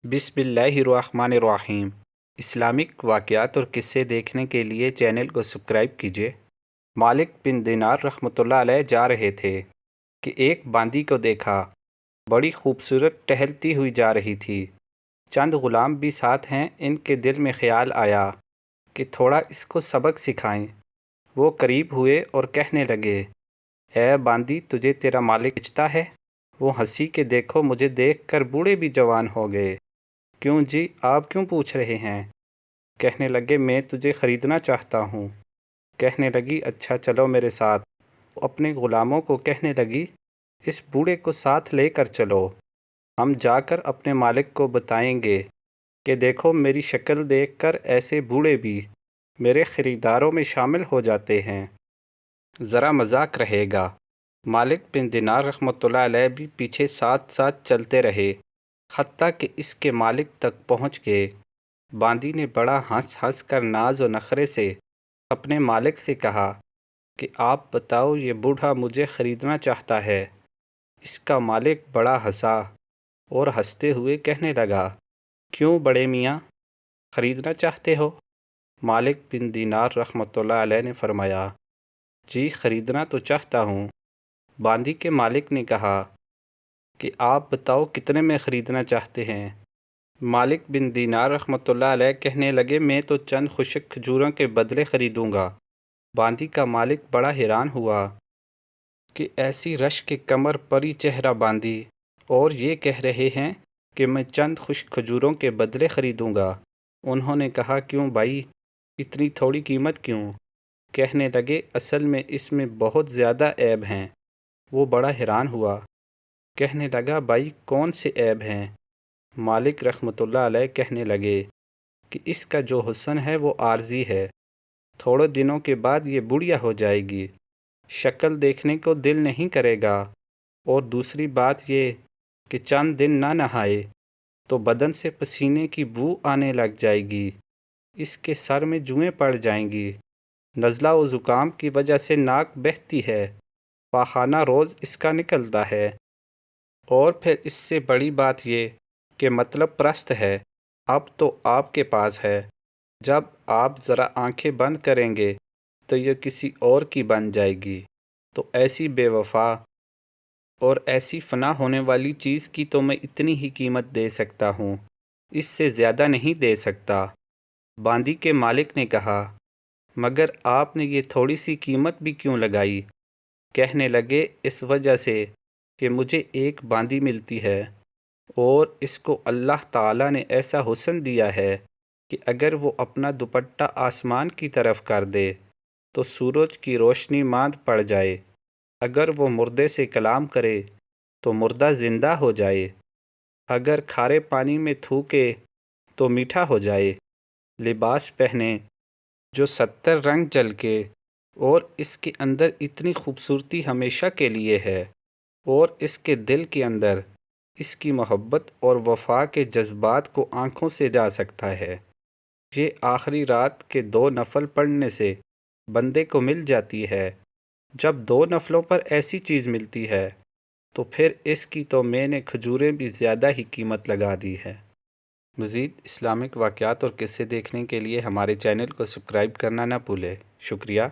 بسم اللہ الرحمن الرحیم۔ اسلامک واقعات اور قصے دیکھنے کے لیے چینل کو سبسکرائب کیجیے۔ مالک بن دینار رحمۃ اللہ علیہ جا رہے تھے کہ ایک باندی کو دیکھا، بڑی خوبصورت ٹہلتی ہوئی جا رہی تھی۔ چند غلام بھی ساتھ ہیں۔ ان کے دل میں خیال آیا کہ تھوڑا اس کو سبق سکھائیں۔ وہ قریب ہوئے اور کہنے لگے، اے باندی، تجھے تیرا مالک بیچتا ہے؟ وہ ہنسی کہ دیکھو، مجھے دیکھ کر بوڑھے بھی جوان ہو گئے۔ کیوں جی، آپ کیوں پوچھ رہے ہیں؟ کہنے لگے، میں تجھے خریدنا چاہتا ہوں۔ کہنے لگی، اچھا چلو میرے ساتھ۔ اپنے غلاموں کو کہنے لگی، اس بوڑھے کو ساتھ لے کر چلو، ہم جا کر اپنے مالک کو بتائیں گے کہ دیکھو، میری شکل دیکھ کر ایسے بوڑھے بھی میرے خریداروں میں شامل ہو جاتے ہیں، ذرا مذاق رہے گا۔ مالک بن دینار رحمۃ اللہ علیہ بھی پیچھے ساتھ ساتھ چلتے رہے، حتیٰ کہ اس کے مالک تک پہنچ گئے۔ باندی نے بڑا ہنس ہنس کر ناز و نخرے سے اپنے مالک سے کہا کہ آپ بتاؤ، یہ بوڑھا مجھے خریدنا چاہتا ہے۔ اس کا مالک بڑا ہنسا اور ہنستے ہوئے کہنے لگا، کیوں بڑے میاں، خریدنا چاہتے ہو؟ مالک بن دینار رحمۃ اللہ علیہ نے فرمایا، جی خریدنا تو چاہتا ہوں۔ باندی کے مالک نے کہا کہ آپ بتاؤ کتنے میں خریدنا چاہتے ہیں؟ مالک بن دینار رحمۃ اللہ علیہ کہنے لگے، میں تو چند خشک کھجوروں کے بدلے خریدوں گا۔ باندی کا مالک بڑا حیران ہوا کہ ایسی رشک کمر پری چہرہ باندی اور یہ کہہ رہے ہیں کہ میں چند خشک کھجوروں کے بدلے خریدوں گا۔ انہوں نے کہا، کیوں بھائی، اتنی تھوڑی قیمت کیوں؟ کہنے لگے، اصل میں اس میں بہت زیادہ عیب ہیں۔ وہ بڑا حیران ہوا، کہنے لگا، بھائی کون سے عیب ہیں؟ مالک رحمۃ اللہ علیہ کہنے لگے کہ اس کا جو حسن ہے وہ عارضی ہے، تھوڑے دنوں کے بعد یہ بڑھیا ہو جائے گی، شکل دیکھنے کو دل نہیں کرے گا، اور دوسری بات یہ کہ چند دن نہ نہائے تو بدن سے پسینے کی بو آنے لگ جائے گی، اس کے سر میں جوئیں پڑ جائیں گی، نزلہ و زکام کی وجہ سے ناک بہتی ہے، پاخانہ روز اس کا نکلتا ہے، اور پھر اس سے بڑی بات یہ کہ مطلب پرست ہے۔ اب تو آپ کے پاس ہے، جب آپ ذرا آنکھیں بند کریں گے تو یہ کسی اور کی بن جائے گی، تو ایسی بے وفا اور ایسی فنا ہونے والی چیز کی تو میں اتنی ہی قیمت دے سکتا ہوں، اس سے زیادہ نہیں دے سکتا۔ باندی کے مالک نے کہا، مگر آپ نے یہ تھوڑی سی قیمت بھی کیوں لگائی؟ کہنے لگے، اس وجہ سے کہ مجھے ایک باندی ملتی ہے اور اس کو اللہ تعالیٰ نے ایسا حسن دیا ہے کہ اگر وہ اپنا دوپٹہ آسمان کی طرف کر دے تو سورج کی روشنی ماند پڑ جائے، اگر وہ مردے سے کلام کرے تو مردہ زندہ ہو جائے، اگر کھارے پانی میں تھوکے تو میٹھا ہو جائے، لباس پہنے جو 70 رنگ جھلکے، اور اس کے اندر اتنی خوبصورتی ہمیشہ کے لیے ہے، اور اس کے دل کے اندر اس کی محبت اور وفا کے جذبات کو آنکھوں سے جا سکتا ہے۔ یہ آخری رات کے 2 نفل پڑھنے سے بندے کو مل جاتی ہے۔ جب 2 نفلوں پر ایسی چیز ملتی ہے تو پھر اس کی تو میں نے کھجوریں بھی زیادہ ہی قیمت لگا دی ہے۔ مزید اسلامک واقعات اور قصے دیکھنے کے لیے ہمارے چینل کو سبسکرائب کرنا نہ بھولیں۔ شکریہ۔